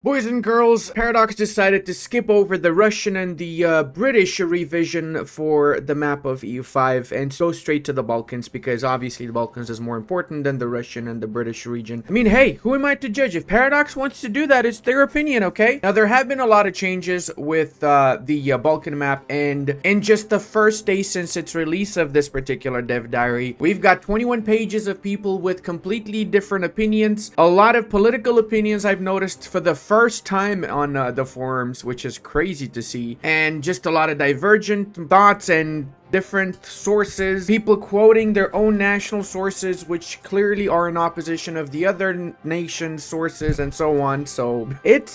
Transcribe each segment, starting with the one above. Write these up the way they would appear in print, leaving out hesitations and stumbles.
Boys and girls, Paradox decided to skip over the Russian and the British revision for the map of EU5 and go straight to the Balkans because obviously the Balkans is more important than the Russian and the British region. I mean, hey, who am I to judge? If Paradox wants to do that, it's their opinion, okay? Now, there have been a lot of changes with the Balkan map, and in just the first day since its release of this particular dev diary, we've got 21 pages of people with completely different opinions. A lot of political opinions I've noticed for the first time on the forums, which is crazy to see, and just a lot of divergent thoughts and different sources, people quoting their own national sources, which clearly are in opposition of the other nation's sources, and so on. So it's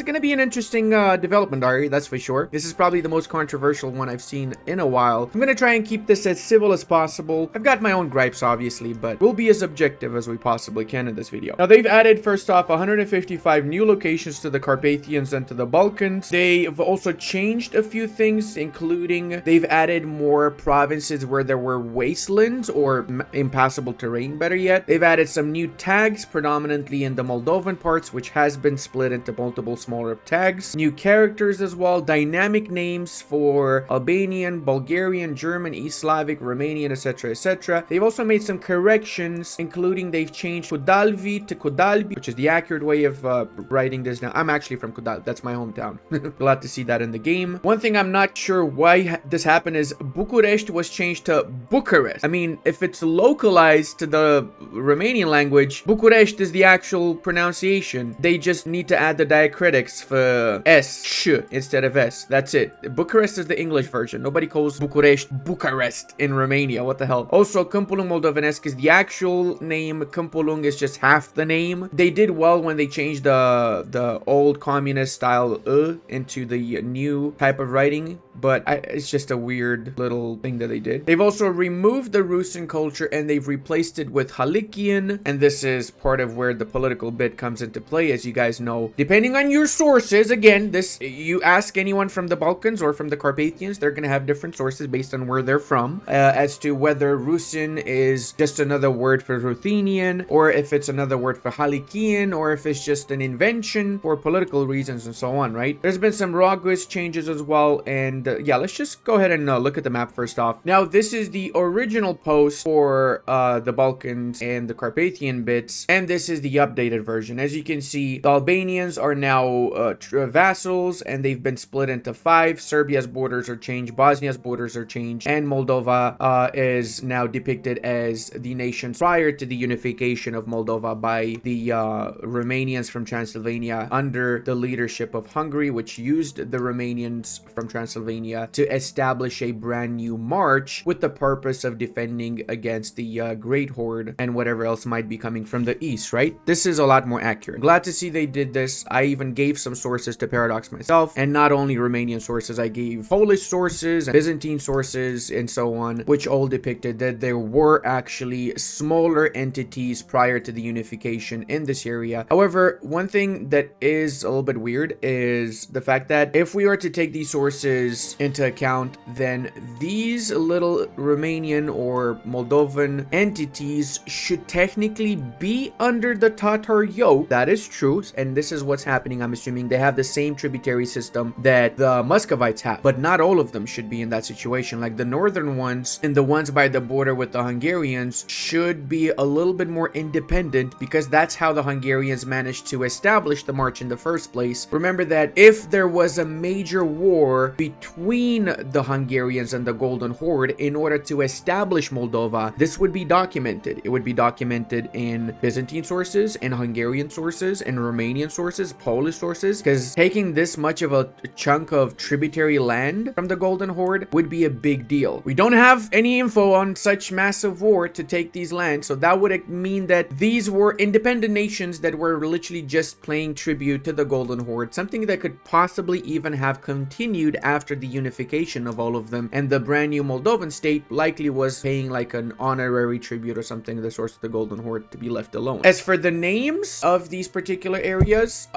gonna be an interesting development, Ari, that's for sure. This is probably the most controversial one I've seen in a while. I'm gonna try and keep this as civil as possible. I've got my own gripes, obviously, but we'll be as objective as we possibly can in this video. Now, they've added, first off, 155 new locations to the Carpathians and to the Balkans. They've also changed a few things, including they've added more provinces where there were wastelands or impassable terrain, better yet. They've added some new tags, predominantly in the Moldovan parts, which has been split into multiple smaller tags. New characters as well, dynamic names for Albanian, Bulgarian, German, East Slavic, Romanian, etc, etc. They've also made some corrections, including they've changed Kudalvi to Kudalbi, which is the accurate way of writing this now. I'm actually from Kudalbi, that's my hometown. Glad to see that in the game. One thing I'm not sure why this happened is Bucharest was changed to Bucharest. I mean, if it's localized to the Romanian language, Bucharest is the actual pronunciation. They just need to add the diacritics for S, sh, instead of S. That's it. Bucharest is the English version. Nobody calls Bucharest in Romania. What the hell? Also, Câmpulung Moldovenesc is the actual name. Câmpulung is just half the name. They did well when they changed the old communist style into the new type of writing, but it's just a weird little thing that they did. They've also removed the Rusian culture and they've replaced it with Halikian, and this is part of where the political bit comes into play, as you guys know. Depending on your sources, again, you ask anyone from the Balkans or from the Carpathians, they're gonna have different sources based on where they're from, as to whether Rusian is just another word for Ruthenian, or if it's another word for Halikian, or if it's just an invention for political reasons and so on, right? There's been some Rogwis changes as well, and yeah, let's just go ahead and look at the map first off. Now, this is the original post for the Balkans and the Carpathian bits, and this is the updated version. As you can see, the Albanians are now vassals, and they've been split into 5. Serbia's borders are changed, Bosnia's borders are changed, and Moldova is now depicted as the nation prior to the unification of Moldova by the Romanians from Transylvania under the leadership of Hungary, which used the Romanians from Transylvania to establish a brand new march with the purpose of defending against the Great Horde and whatever else might be coming from the east, right? This is a lot more accurate. Glad to see they did this. I even gave some sources to Paradox myself, and not only Romanian sources, I gave Polish sources and Byzantine sources and so on, which all depicted that there were actually smaller entities prior to the unification in this area. However, one thing that is a little bit weird is the fact that if we are to take these sources into account, then these little Romanian or Moldovan entities should technically be under the Tatar yoke. That is true, and this is what's happening. I'm assuming they have the same tributary system that the Muscovites have, but not all of them should be in that situation. Like the northern ones and the ones by the border with the Hungarians should be a little bit more independent, because that's how the Hungarians managed to establish the march in the first place. Remember that if there was a major war between the Hungarians and the Golden Horde in order to establish Moldova, this would be documented. It would be documented in Byzantine sources, in Hungarian sources, in Romanian sources, Polish sources, because taking this much of a chunk of tributary land from the Golden Horde would be a big deal. We don't have any info on such massive war to take these lands, so that would mean that these were independent nations that were literally just paying tribute to the Golden Horde, something that could possibly even have continued after the unification of all of them, and the brand new Moldovan state likely was paying like an honorary tribute or something of the sort to the Golden Horde to be left alone. As for the names of these particular areas,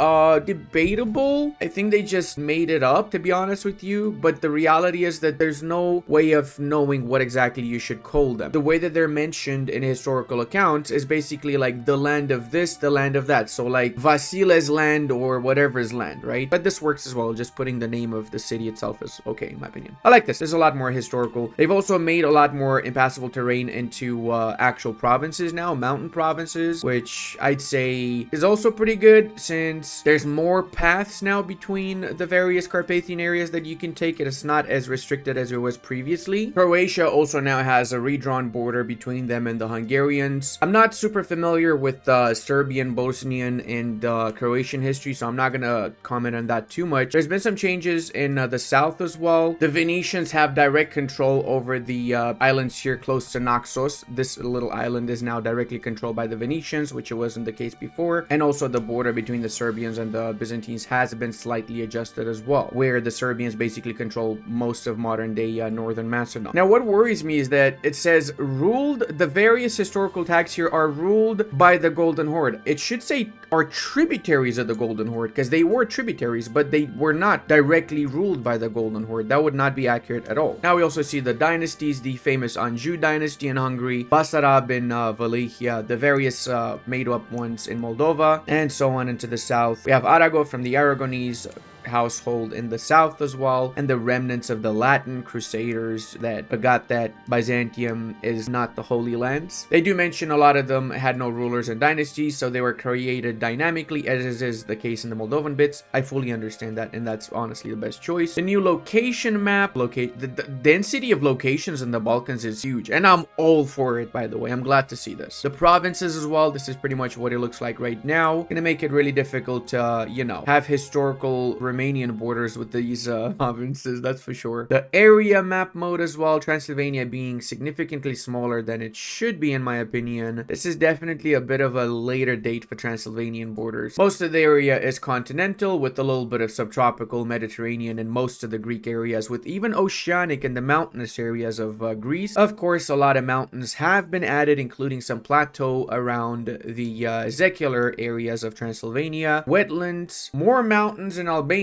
debatable. I think they just made it up, to be honest with you, but the reality is that there's no way of knowing what exactly you should call them. The way that they're mentioned in historical accounts is basically like the land of this, the land of that. So like Vasile's land or whatever's land, right? But this works as well. Just putting the name of the city itself is okay, in my opinion. I like this. There's a lot more historical. They've also made a lot more impassable terrain into actual provinces now, mountain provinces, which I'd say is also pretty good since there's more paths now between the various Carpathian areas that you can take. It's not as restricted as it was previously. Croatia also now has a redrawn border between them and the Hungarians. I'm not super familiar with Serbian, Bosnian, and Croatian history, so I'm not gonna comment on that too much. There's been some changes in the south as well. The Venetians have direct control over the islands here close to Naxos. This little island is now directly controlled by the Venetians, which it wasn't the case before. And also the border between the Serbians and the Byzantines has been slightly adjusted as well, where the Serbians basically control most of modern day northern Macedon. Now what worries me is that it says ruled, the various historical tags here are ruled by the Golden Horde. It should say are tributaries of the Golden Horde, because they were tributaries, but they were not directly ruled by the Golden Horde. That would not be accurate at all. Now we also see the dynasties, the famous Anjou dynasty in Hungary, Basarab in Wallachia, the various made up ones in Moldova, and so on into the south. We have Arago from the Aragonese household in the south as well, and the remnants of the Latin crusaders that begot that Byzantium is not the Holy Lands. They do mention a lot of them had no rulers and dynasties, so they were created dynamically, as is the case in the Moldovan bits. I fully understand that, and that's honestly the best choice. The new location map, the density of locations in the Balkans is huge, and I'm all for it, by the way. I'm glad to see this. The provinces as well, this is pretty much what it looks like right now. Gonna make it really difficult to, you know, have historical Romanian borders with these provinces, that's for sure. The area map mode as well, Transylvania being significantly smaller than it should be in my opinion. This is definitely a bit of a later date for Transylvanian borders. Most of the area is continental with a little bit of subtropical, Mediterranean, and most of the Greek areas, with even oceanic and the mountainous areas of Greece. Of course, a lot of mountains have been added, including some plateau around the secular areas of Transylvania, wetlands, more mountains in Albania,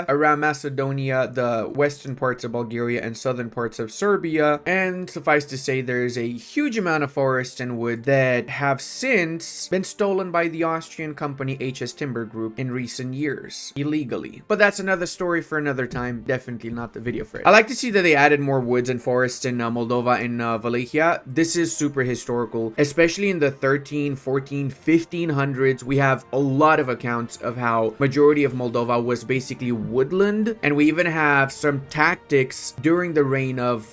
around Macedonia, the western parts of Bulgaria, and southern parts of Serbia. And suffice to say, there's a huge amount of forest and wood that have since been stolen by the Austrian company HS Timber Group in recent years, illegally. But that's another story for another time, definitely not the video for it. I like to see that they added more woods and forests in Moldova and Wallachia. This is super historical, especially in the 13, 14, 1500s. We have a lot of accounts of how majority of Moldova was basically woodland, and we even have some tactics during the reign of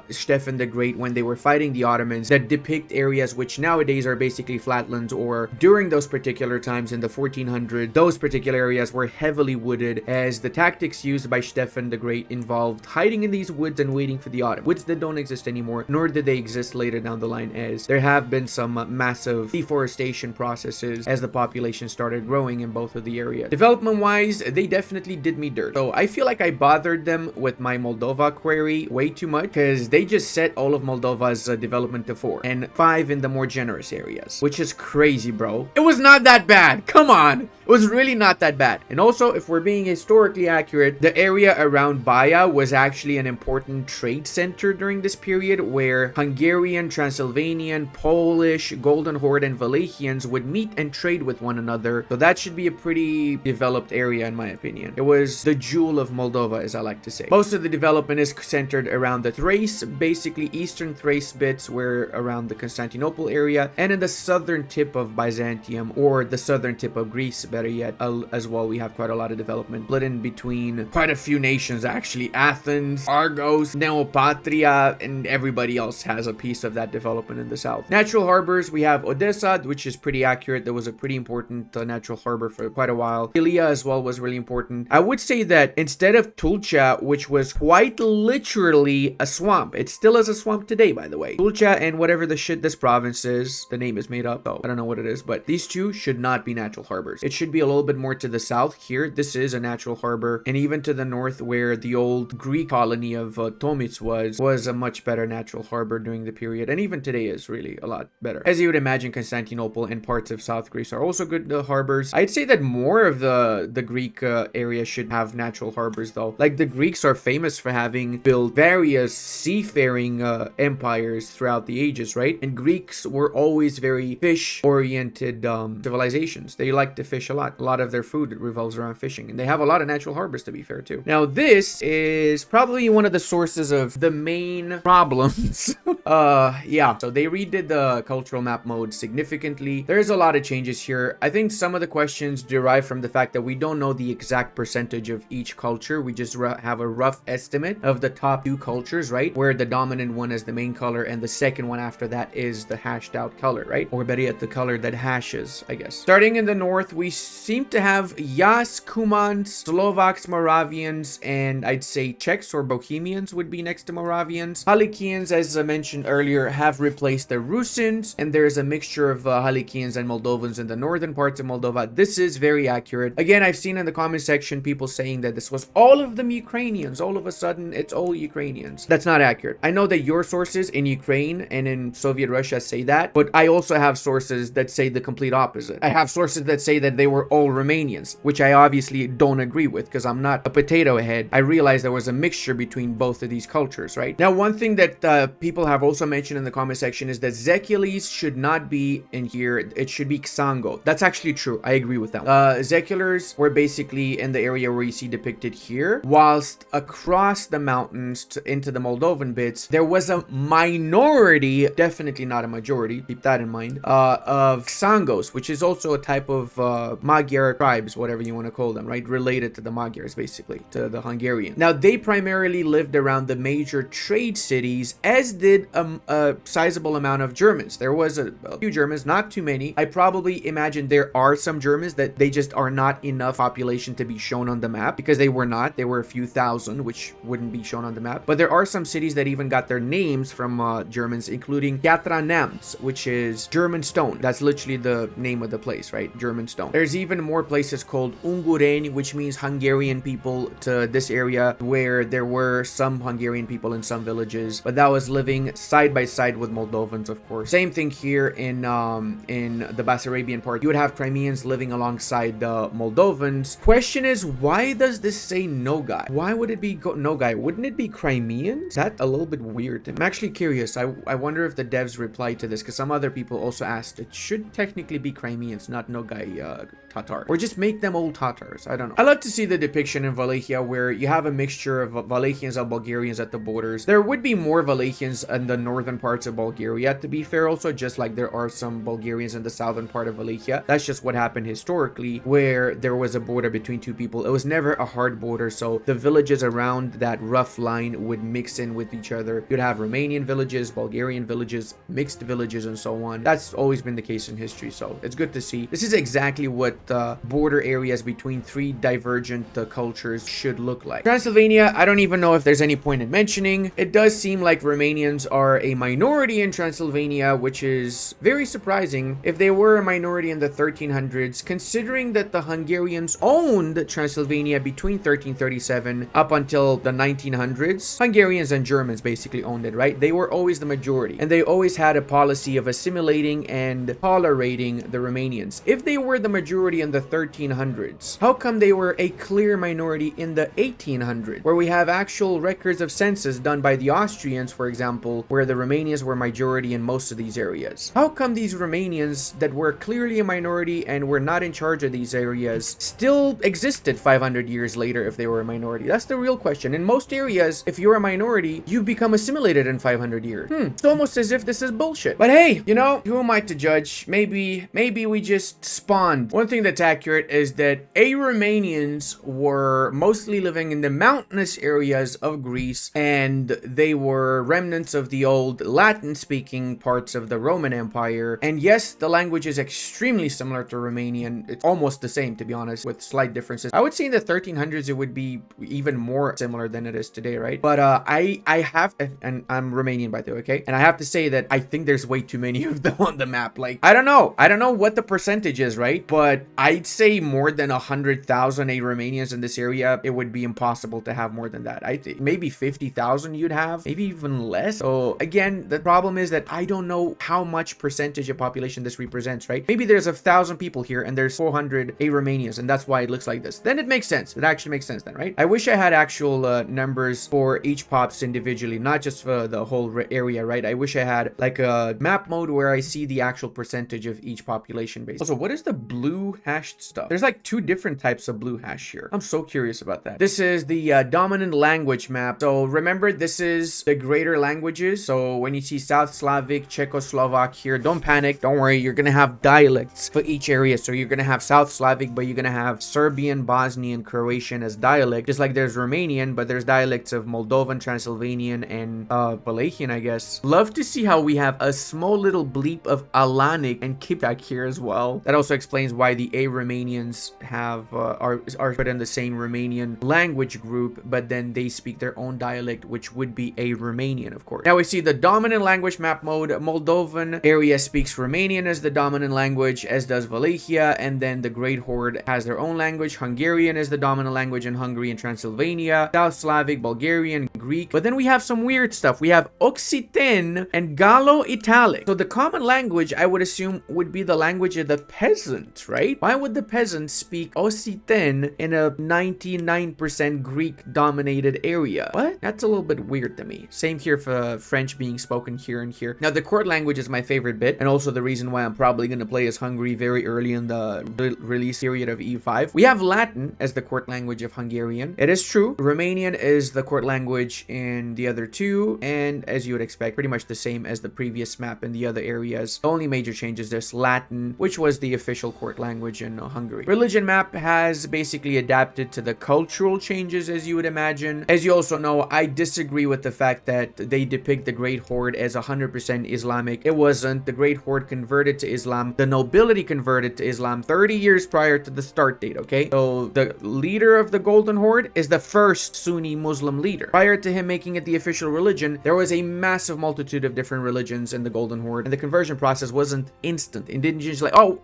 Stefan the Great when they were fighting the Ottomans that depict areas which nowadays are basically flatlands, or during those particular times in the 1400s, those particular areas were heavily wooded, as the tactics used by Stefan the Great involved hiding in these woods and waiting for the Ottomans, which that don't exist anymore, nor did they exist later down the line, as there have been some massive deforestation processes as the population started growing in both of the areas. Development wise, they definitely did me dirt. So I feel like I bothered them with my Moldova query way too much, because they just set all of Moldova's development to 4 and 5 in the more generous areas, which is crazy, bro. It was not that bad. Come on. It was really not that bad. And also, if we're being historically accurate, the area around Baia was actually an important trade center during this period, where Hungarian, Transylvanian, Polish, Golden Horde, and Wallachians would meet and trade with one another. So that should be a pretty developed area in my opinion. It was the jewel of Moldova, as I like to say. Most of the development is centered around the Thrace, basically eastern Thrace bits were around the Constantinople area, and in the southern tip of Byzantium, or the southern tip of Greece, better yet, as well. We have quite a lot of development split in between quite a few nations actually. Athens, Argos, Neopatria, and everybody else has a piece of that development in the south. Natural harbors, we have Odessa, which is pretty accurate. There was a pretty important natural harbor for quite a while. Ilia as well was really important. And I would say that instead of Tulcea, which was quite literally a swamp, it still is a swamp today, by the way. Tulcea and whatever the shit this province is, the name is made up, though. I don't know what it is, but these two should not be natural harbors. It should be a little bit more to the south here. This is a natural harbor. And even to the north where the old Greek colony of Tomis was a much better natural harbor during the period. And even today is really a lot better. As you would imagine, Constantinople and parts of South Greece are also good harbors. I'd say that more of the Greek area should have natural harbors, though. Like, the Greeks are famous for having built various seafaring empires throughout the ages, right? And Greeks were always very fish-oriented civilizations. They like to fish a lot. A lot of their food revolves around fishing, and they have a lot of natural harbors, to be fair, too. Now, this is probably one of the sources of the main problems. Yeah, so they redid the cultural map mode significantly. There's a lot of changes here. I think some of the questions derive from the fact that we don't know the exact percentage of each culture. We just have a rough estimate of the top two cultures, right? Where the dominant one is the main color and the second one after that is the hashed out color, right? Or better yet, the color that hashes, I guess. Starting in the north, we seem to have Yas, Cumans, Slovaks, Moravians, and I'd say Czechs or Bohemians would be next to Moravians. Halikians, as I mentioned earlier, have replaced the Rusins, and there's a mixture of Halikians and Moldovans in the northern parts of Moldova. This is very accurate. Again, I've seen in the comment section people saying that this was all of them Ukrainians. All of a sudden, it's all Ukrainians. That's not accurate. I know that your sources in Ukraine and in Soviet Russia say that, but I also have sources that say the complete opposite. I have sources that say that they were all Romanians, which I obviously don't agree with because I'm not a potato head. I realized there was a mixture between both of these cultures, right? Now, one thing that people have also mentioned in the comment section is that Zecules should not be in here. It should be Xango. That's actually true. I agree with that. Zeculars were basically in the area where you see depicted here, whilst across the mountains into the Moldovan bits, there was a minority, definitely not a majority, keep that in mind, of Xangos, which is also a type of Magyar tribes, whatever you want to call them, right? Related to the Magyars, basically, to the Hungarian. Now, they primarily lived around the major trade cities, as did a sizable amount of Germans. There was a few Germans, not too many. I probably imagine there are some Germans that they just are not enough population to be shown on the map, because they were not. They were a few thousand, which wouldn't be shown on the map. But there are some cities that even got their names from Germans, including Katranamts, which is German stone. That's literally the name of the place, right? German stone. There's even more places called Ungureni, which means Hungarian people, to this area, where there were some Hungarian people in some villages, but that was living side by side with Moldovans, of course. Same thing here in the Bessarabian part. You would have Crimeans living alongside the Moldovans. Question is, why does this say Nogai? Why would it be Nogai? Wouldn't it be Crimeans? That's a little bit weird. I'm actually curious. I wonder if the devs replied to this, because some other people also asked. It should technically be Crimeans, not Nogai Tatar. Or just make them all Tatars. I don't know. I love to see the depiction in Wallachia where you have a mixture of Wallachians and Bulgarians at the borders. There would be more Wallachians in the northern parts of Bulgaria, to be fair, also, just like there are some Bulgarians in the southern part of Wallachia. That's just what happened historically, where there was a border between two people. It was never a hard border, so the villages around that rough line would mix in with each other. You'd have Romanian villages, Bulgarian villages, mixed villages, and so on. That's always been the case in history, so it's good to see. This is exactly what border areas between three divergent cultures should look like. Transylvania, I don't even know if there's any point in mentioning. It does seem like Romanians are a minority in Transylvania, which is very surprising if they were a minority in the 1300s, considering that the Hungarians owned Transylvania between 1337 up until the 1900s. Hungarians and Germans basically owned it, right? They were always the majority, and they always had a policy of assimilating and tolerating the Romanians. If they were the majority in the 1300s, how come they were a clear minority in the 1800s, where we have actual records of census done by the Austrians, for example, where the Romanians were majority in most of these areas? How come these Romanians that were clearly a minority and were not in charge of these areas still existed 500 years later if they were a minority? That's the real question. In most areas, if you're a minority, you become assimilated in 500 years. It's almost as if this is bullshit. But hey, you know, who am I to judge? Maybe we just spawned. One thing that's accurate is that Romanians were mostly living in the mountainous areas of Greece, and they were remnants of the old Latin-speaking parts of the Roman Empire. And yes, the language is extremely similar to Romanian. It's almost the same, to be honest, with slight differences. I would say in the 1300s, it would be even more similar than it is today, right? But I have, and I'm Romanian, by the way, okay? And I have to say that I think there's way too many of them on the map. Like, I don't know what the percentage is, right? But I'd say more than 100,000 Romanians in this area. It would be impossible to have more than that. I think maybe 50,000 you'd have, maybe even less. So again, the problem is that I don't know how much percentage of population this represents, right? Maybe there's 1,000 people here and there's 400 Romanians, and that's why it looks like this. Then it makes sense. It actually makes sense then, right? I wish I had actual numbers for each pops individually, not just for the whole area, right? I wish I had like a map mode where I see the actual percentage of each population base. Also, what is the blue hashed stuff? There's like 2 different types of blue hash here. I'm so curious about that. This is the dominant language map. So remember, this is the greater languages. So when you see South Slavic, Czechoslovak here, don't panic. Don't worry. You're going to have dialects for each area. So you're going to have South Slavic, but you're going to have Serbian, Bosnian, Croatian as dialect. Just like there's Romanian, but there's dialects of Moldovan, Transylvanian, and Wallachian, I guess. Love to see how we have a small little bleep of Alanic and Kipchak here as well. That also explains why the Romanians have are put in the same Romanian language group, but then they speak their own dialect, which would be a Romanian, of course. Now we see the dominant language map mode. Moldovan area speaks Romanian as the dominant language, as does Wallachia, and then the Great Horde has their own language. Hungarian is the dominant language in Hungary and Transylvania. South Slavic, Bulgarian, Greek. But then we have some weird stuff. We have Occitan and Gallo-Italic. So the common language, I would assume, would be the language of the peasants, right? Why would the peasants speak Occitan in a 99% Greek-dominated area? What? That's a little bit weird to me. Same here for French being spoken here and here. Now, the court language is my favorite bit, and also the reason why I'm probably going to play as Hungary very early in the release period of EU5. We have Latin as the court language of Hungarian. It is true. Romanian is the court language in the other 2, and as you would expect, pretty much the same as the previous map in the other areas. The only major change is this Latin, which was the official court language in Hungary. Religion map has basically adapted to the cultural changes, as you would imagine. As you also know, I disagree with the fact that they depict the Great Horde as 100% Islamic. It wasn't. The Great Horde converted to Islam. The nobility converted to Islam 30 years prior to the start date, okay? So the leader of the Golden Horde is the first Sunni Muslim leader. Prior to him making it the official religion, there was a massive multitude of different religions in the Golden Horde, and the conversion process wasn't instant. It didn't just like, oh,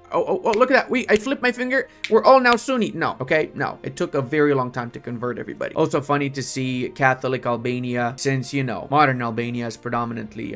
look at that. I flipped my finger. We're all now Sunni. No, okay? No. It took a very long time to convert everybody. Also funny to see Catholic Albania, since, you know, modern Albania is predominantly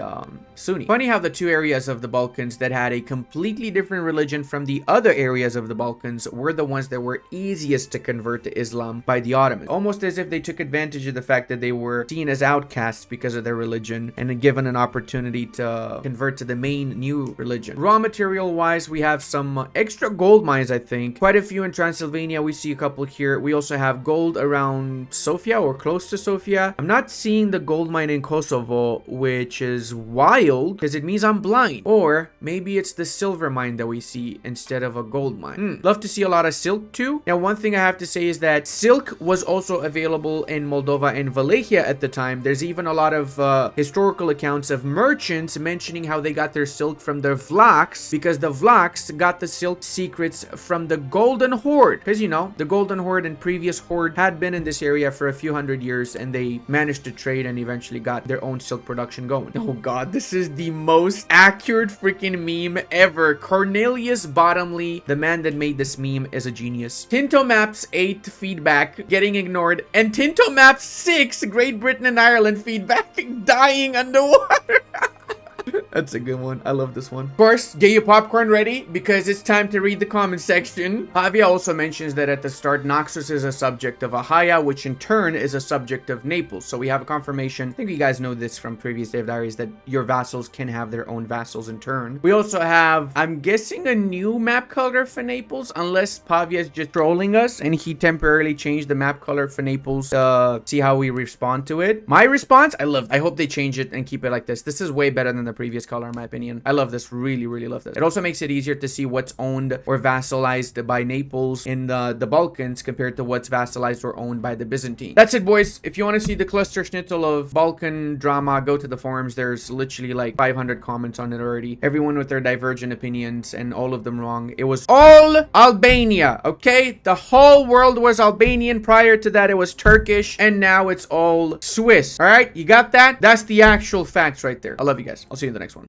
Sunni. Funny how the 2 areas of the Balkans that had a completely different religion from the other areas of the Balkans were the ones that were easiest to convert to Islam by the Ottomans. Almost as if they took advantage of the fact that they were seen as outcasts because of their religion and given an opportunity to convert to the main new religion. Raw material wise, we have some extra gold mines, I think. Quite a few in Transylvania. We see a couple here. We also have gold around Sofia or close to Sofia. I'm not seeing the gold mine in Kosovo, which is wild because it means I'm blind. Or maybe it's the silver mine that we see instead of a gold mine. Love to see a lot of silk too. Now, one thing I have to say is that silk was also available in Moldova and Wallachia at the time. There's even a lot of historical accounts of merchants mentioning how they got their silk from the Vlachs, because the Vlachs got the silk secrets from the Golden Horde. Because, you know, the Golden Horde and previous Horde had been in this area for a few hundred years, and they managed to trade and eventually got their own silk production going. Oh god, this is the most accurate freaking meme ever. Cornelius Bottomley, the man that made this meme, is a genius. Tinto Maps 8 feedback getting ignored, and Tinto Maps 6 Great Britain and Ireland feedback dying underwater. That's a good one. I love this one. Of course, get your popcorn ready because it's time to read the comment section. Pavia also mentions that at the start, Naxos is a subject of Achaia, which in turn is a subject of Naples. So we have a confirmation. I think you guys know this from previous Dave Diaries that your vassals can have their own vassals in turn. We also have, I'm guessing, a new map color for Naples, unless Pavia is just trolling us and he temporarily changed the map color for Naples to see how we respond to it. My response, I hope they change it and keep it like this. This is way better than the previous color in my opinion. I love this, really love this. It also makes it easier to see what's owned or vassalized by Naples in the Balkans compared to what's vassalized or owned by the Byzantine. That's it, boys. If you want to see the cluster schnitzel of Balkan drama, go to the forums. There's literally like 500 comments on it already. Everyone with their divergent opinions and all of them wrong. It was all Albania, okay? The whole world was Albanian. Prior to that, it was Turkish, and now it's all Swiss. All right, you got that? That's the actual facts right there. I love you guys. I'll see you in the next one.